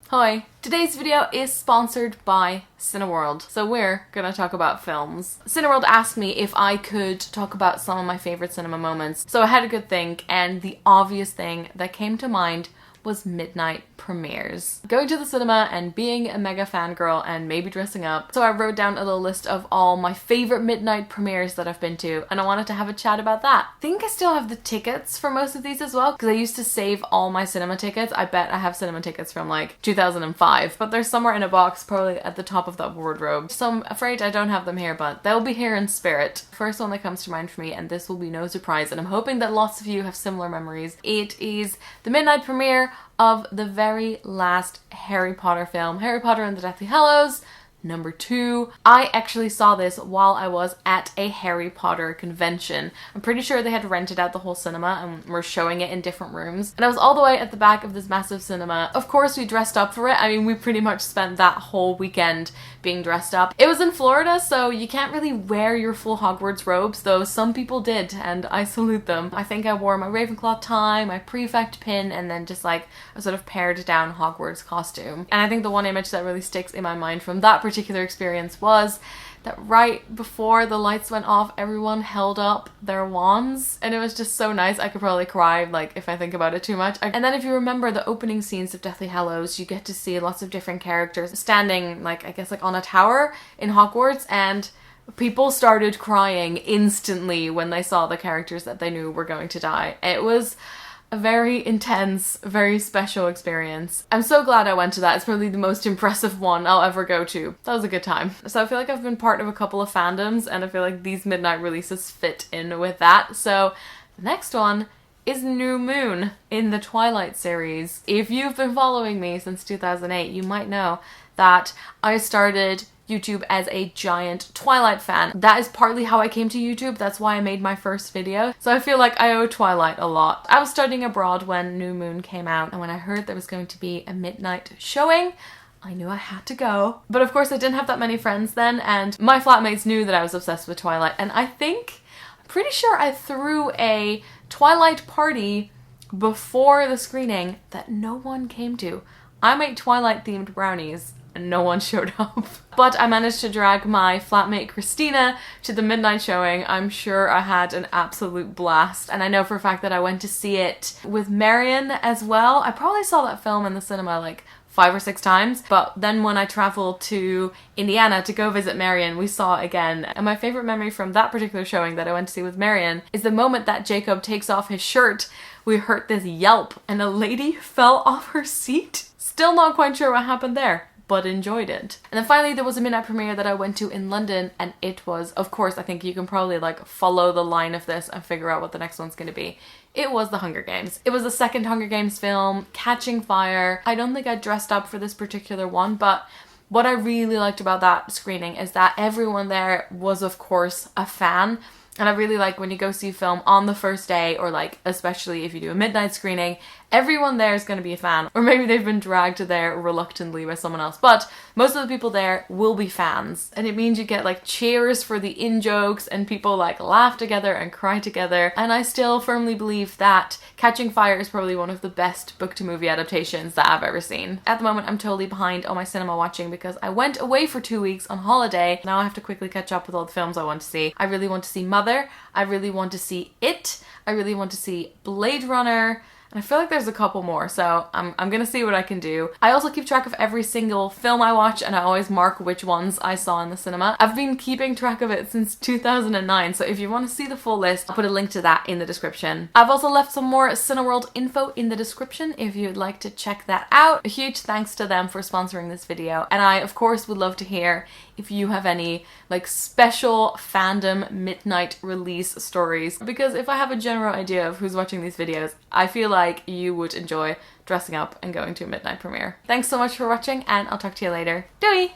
Hi! Today's video is sponsored by Cineworld. So we're gonna talk about films. Cineworld asked me if I could talk about some of my favorite cinema moments. So I had a good think, and the obvious thing that came to mind was midnight premieres. Going to the cinema and being a mega fangirl and maybe dressing up. So I wrote down a little list of all my favorite midnight premieres that I've been to, and I wanted to have a chat about that. I think I still have the tickets for most of these as well, because I used to save all my cinema tickets. I bet I have cinema tickets from like 2005, but they're somewhere in a box, probably at the top of that wardrobe. So I'm afraid I don't have them here, but they'll be here in spirit. First one that comes to mind for me, and this will be no surprise, and I'm hoping that lots of you have similar memories. It is the midnight premiere of the very last Harry Potter film, Harry Potter and the Deathly Hallows, number 2. I actually saw this while I was at a Harry Potter convention. I'm pretty sure they had rented out the whole cinema and were showing it in different rooms. And I was all the way at the back of this massive cinema. Of course we dressed up for it. I mean, we pretty much spent that whole weekend being dressed up. It was in Florida, so you can't really wear your full Hogwarts robes, though some people did, and I salute them. I think I wore my Ravenclaw tie, my prefect pin, and then just like a sort of pared down Hogwarts costume. And I think the one image that really sticks in my mind from that particular experience was that right before the lights went off, everyone held up their wands, and it was just so nice. I could probably cry, like, if I think about it too much. And then if you remember the opening scenes of Deathly Hallows, you get to see lots of different characters standing, like, I guess, like on a tower in Hogwarts, and people started crying instantly when they saw the characters that they knew were going to die. It was a very intense, very special experience. I'm so glad I went to that. It's probably the most impressive one I'll ever go to. That was a good time. So I feel like I've been part of a couple of fandoms, and I feel like these midnight releases fit in with that. So the next one is New Moon in the Twilight series. If you've been following me since 2008, you might know that I started YouTube as a giant Twilight fan. That is partly how I came to YouTube. That's why I made my first video. So I feel like I owe Twilight a lot. I was studying abroad when New Moon came out, and when I heard there was going to be a midnight showing, I knew I had to go. But of course I didn't have that many friends then, and my flatmates knew that I was obsessed with Twilight, and I'm pretty sure I threw a Twilight party before the screening that no one came to. I made Twilight themed brownies and no one showed up. But I managed to drag my flatmate Christina to the midnight showing. I'm sure I had an absolute blast, and I know for a fact that I went to see it with Marion as well. I probably saw that film in the cinema like 5 or 6 times, but then when I traveled to Indiana to go visit Marion, we saw it again. And my favorite memory from that particular showing that I went to see with Marion is the moment that Jacob takes off his shirt. We heard this yelp and a lady fell off her seat. Still not quite sure what happened there, but enjoyed it. And then finally there was a midnight premiere that I went to in London, and it was, of course, I think you can probably like follow the line of this and figure out what the next one's gonna be. It was The Hunger Games. It was the second Hunger Games film, catching fire. I don't think I dressed up for this particular one, but what I really liked about that screening is that everyone there was, of course, a fan. And I really like when you go see a film on the first day, or like especially if you do a midnight screening, everyone there is going to be a fan. Or maybe they've been dragged there reluctantly by someone else. But most of the people there will be fans. And it means you get like cheers for the in-jokes, and people like laugh together and cry together. And I still firmly believe that Catching Fire is probably one of the best book-to-movie adaptations that I've ever seen. At the moment I'm totally behind on my cinema watching because I went away for 2 weeks on holiday. Now I have to quickly catch up with all the films I want to see. I really want to see Mother. I really want to see It. I really want to see Blade Runner. And I feel like there's a couple more, so I'm gonna see what I can do. I also keep track of every single film I watch, and I always mark which ones I saw in the cinema. I've been keeping track of it since 2009, so if you want to see the full list, I'll put a link to that in the description. I've also left some more Cineworld info in the description if you'd like to check that out. A huge thanks to them for sponsoring this video, and I of course would love to hear if you have any like special fandom midnight release stories, because if I have a general idea of who's watching these videos, I feel like you would enjoy dressing up and going to a midnight premiere. Thanks so much for watching, and I'll talk to you later. Doei!